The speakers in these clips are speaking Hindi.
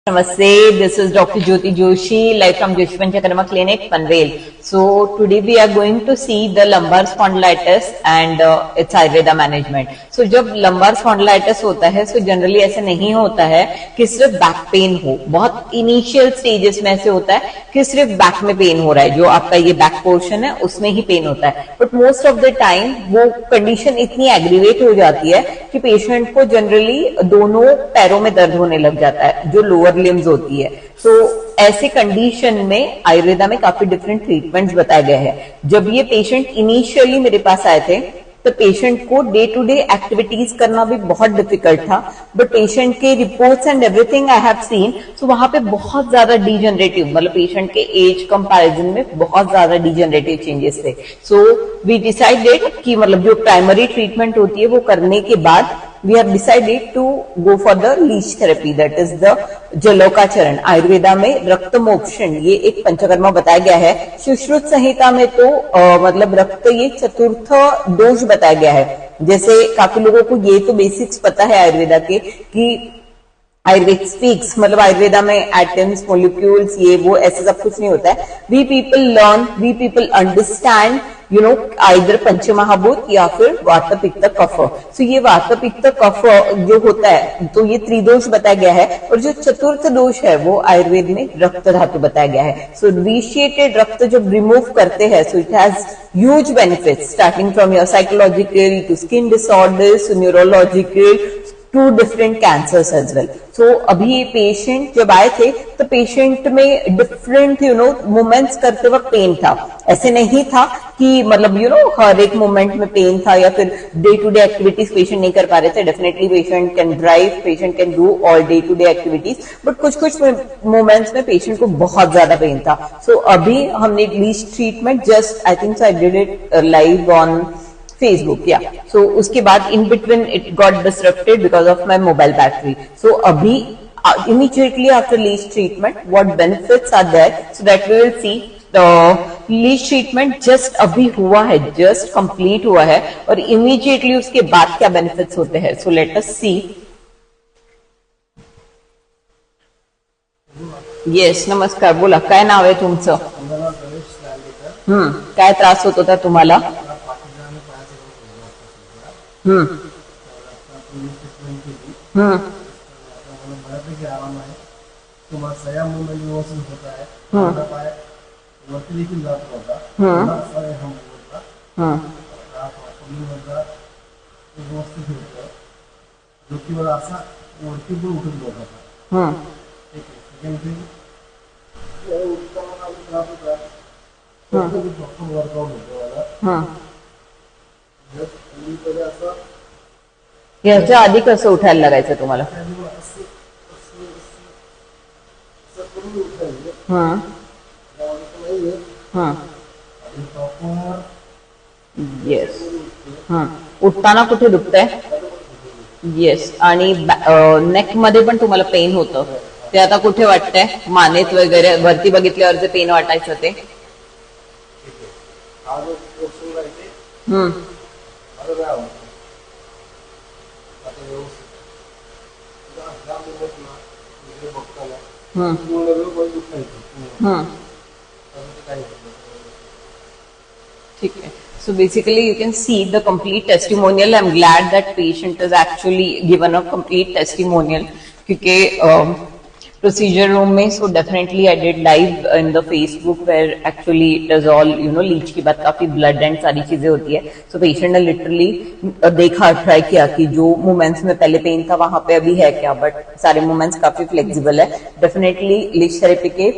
Namaste, this is Dr. Jyoti Joshi, live from Joshi Panchakarma Clinic, Panvel. So today we are going to see the lumbar spondylitis and its Ayurveda management. So जब lumbar spondylitis होता है, so generally ऐसे नहीं होता है कि सिर्फ बैक पेन हो. बहुत इनिशियल स्टेजेस में ऐसे होता है कि सिर्फ बैक में पेन हो रहा है, जो आपका ये बैक पोर्शन है उसमें ही पेन होता है. But most of the time वो कंडीशन इतनी एग्रीवेट हो जाती है कि पेशेंट को जनरली दोनों पैरों में दर्द होने लग जाता है, जो लोअर लिम्स होती है. तो ऐसे कंडीशन में आयुर्वेदा में काफी डिफरेंट ट्रीटमेंट्स बताए गए हैं. जब ये पेशेंट इनिशियली मेरे पास आए थे तो पेशेंट को डे टू डे एक्टिविटीज करना भी बहुत डिफिकल्ट था. बट पेशेंट के reports and everything I have seen, so वहां पे बहुत ज्यादा डिजेनरेटिव, मतलब पेशेंट के एज कंपैरिजन में बहुत ज्यादा डिजेनरेटिव चेंजेस थे. सो वी डिसाइडेड कि मतलब जो प्राइमरी ट्रीटमेंट होती है वो करने के बाद we have decided to go for the leech therapy, that is the जलोकाचरण. Ayurveda में रक्त मोक्षण ये एक पंचकर्मा बताया गया है. सुश्रुत संहिता में तो मतलब रक्त ये चतुर्थ दोष बताया गया है. जैसे काफी लोगों को ये तो बेसिक्स पता है आयुर्वेदा के कि आयुर्वेद स्पीक्स, मतलब आयुर्वेदा में एटम्स, मोलिक्यूल्स, ये वो ऐसे सब कुछ नहीं होता है. We people learn, we people understand either पंचमहाभूत या फिर वात पित्त कफ. सो ये वात पित्त कफ जो होता है तो ये त्रिदोष बताया गया है. और जो चतुर्थ दोष है वो आयुर्वेद में रक्त धातु बताया गया है. सो विशिएटेड रक्त जब रिमूव करते हैं so it has huge benefits, starting from your psychological to skin disorders, neurological, to different cancers as well. So अभी पेशेंट जब आए थे तो पेशेंट में डिफरेंट मूवमेंट्स करते वक्त पेन था. ऐसे नहीं था कि मतलब हर एक मूवमेंट में पेन था या फिर day to day activities patient नहीं कर पा रहे थे. Definitely patient can drive, patient can do all day to day activities, but कुछ कुछ मूवमेंट्स में पेशेंट को बहुत ज्यादा पेन था. सो अभी हमने leech treatment just I think I did it live on Facebook, yeah. So उसके बाद in between it got disrupted because of my mobile battery. So अभी immediately after leech treatment, what benefits are there? So that we will see. The leech treatment just अभी हुआ है, just complete हुआ है, और immediately उसके बाद क्या benefits होते हैं. So let us see. Yes, नमस्कार. बोला, काय नाव आहे तुमचं? काय त्रास होत होता तुम्हाला? सया मूवमेंट व्यवस्थित होता है. पाय वरती देखील जात होता, व्यवस्थित होतं. डोकीवर असा वरती पण उठून जात होता. ठीक आहे. सेकंड थिंग उत्तम त्रास होता, डॉक्टर वर्कआउट होतो मला. याच्या आधी कसं उठायला लागायचं तुम्हाला? येस. उठताना कुठे दुखतंय? येस. आणि नेक मध्ये पण तुम्हाला पेन होतं, ते आता कुठे वाटतंय? मानेत वगैरे वरती बघितल्यावर जे पेन वाटायचं ते? ठीक है. So basically you can see the complete testimonial. I'm glad that patient has actually given a complete testimonial क्योंकि procedure room में so definitely I did live in the Facebook where actually it is all leech के बाद काफी blood and सारी चीजें होती है. So patient ने literally देखा, ट्राई किया कि जो मूवमेंट्स में पहले पेन था वहां पे अभी है क्या, बट सारे मूवमेंट्स काफी फ्लेक्सिबल है. डेफिनेटली लीच थेरेपी के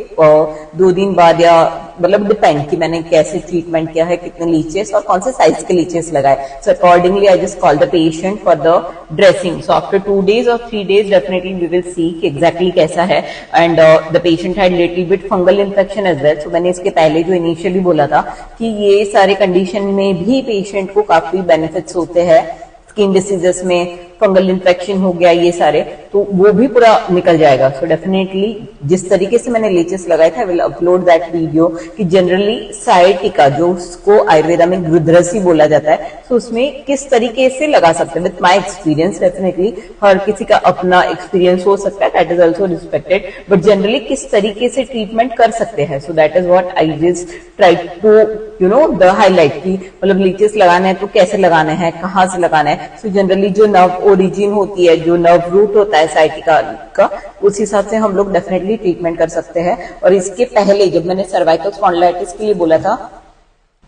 2 दिन बाद या मतलब डिपेंड कि मैंने कैसे ट्रीटमेंट किया है, कितने लीचेस और कौन से साइज के लीचेस लगाए. So accordingly I just call the patient for the dressing. So after 2 days or 3 days definitely we will see कि एग्जैक्टली कैसा है. And the patient had little bit fungal infection as well. So मैंने इसके पहले जो इनिशियली बोला था कि ये सारे कंडीशन में भी पेशेंट को काफी बेनिफिट्स होते हैं. स्किन डिसीजेस में फंगल इन्फेक्शन हो गया, ये सारे, तो वो भी पूरा निकल जाएगा। सो डेफिनेटली जिस तरीके से मैंने लीचेस लगाए थे, I will upload that video, कि जनरली साइटिका, जो उसको आयुर्वेदा में गृध्रसी बोला जाता है, तो उसमें किस तरीके से लगा सकते हैं। विथ माई एक्सपीरियंस, डेफिनेटली हर किसी का अपना एक्सपीरियंस हो सकता है, that is also respected, but generally किस तरीके से ट्रीटमेंट कर सकते हैं। So that is what I just try to the highlight, की मतलब लीचेस लगाने हैं तो कैसे लगाने हैं, कहाँ से लगाना है। सो जनरली जो नर्व ओरिजिन होती है, जो नर्व रूट होता है साइटिका का, उस हिसाब से हम लोग डेफिनेटली ट्रीटमेंट कर सकते हैं। और इसके पहले जब मैंने सर्वाइकल स्पॉन्डिलाइटिस के लिए बोला था,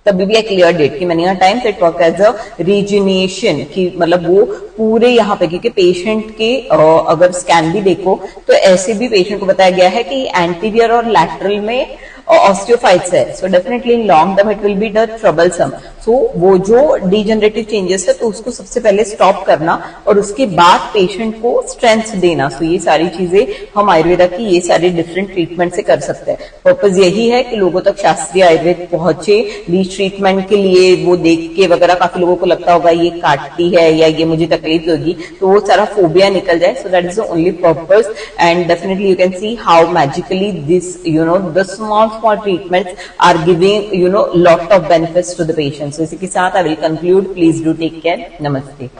तभी भी एक क्लियर डेट कि मैंने यहाँ time set work as a rejuvenation, की मतलब वो पूरे यहाँ पे, क्योंकि पेशेंट के अगर स्कैन भी देखो तो ऐसे भी पेशेंट को बताया गया है कि एंटीरियर और लैटरल में ऑस्टियोफाइट्स है। So definitely in long term it will be the troublesome. So वो जो डीजनरेटिव चेंजेस है, तो उसको सबसे पहले स्टॉप करना और उसके बाद पेशेंट को स्ट्रेंथ देना। सो ये सारी चीजें हम आयुर्वेदा की ये सारे डिफरेंट ट्रीटमेंट से कर सकते हैं। पर्पज यही है कि लोगों तक शास्त्रीय आयुर्वेद पहुंचे। लीच ट्रीटमेंट के लिए वो देख के वगैरह काफी लोगों को लगता होगा ये काटती है या ये मुझे तकलीफ होगी, तो वो सारा फोबिया निकल जाए। सो that is the only purpose, and definitely you can see how magically this the small treatments are giving lot of benefits to the patient. So इसी के साथ I will conclude. Please do take care. Namaste.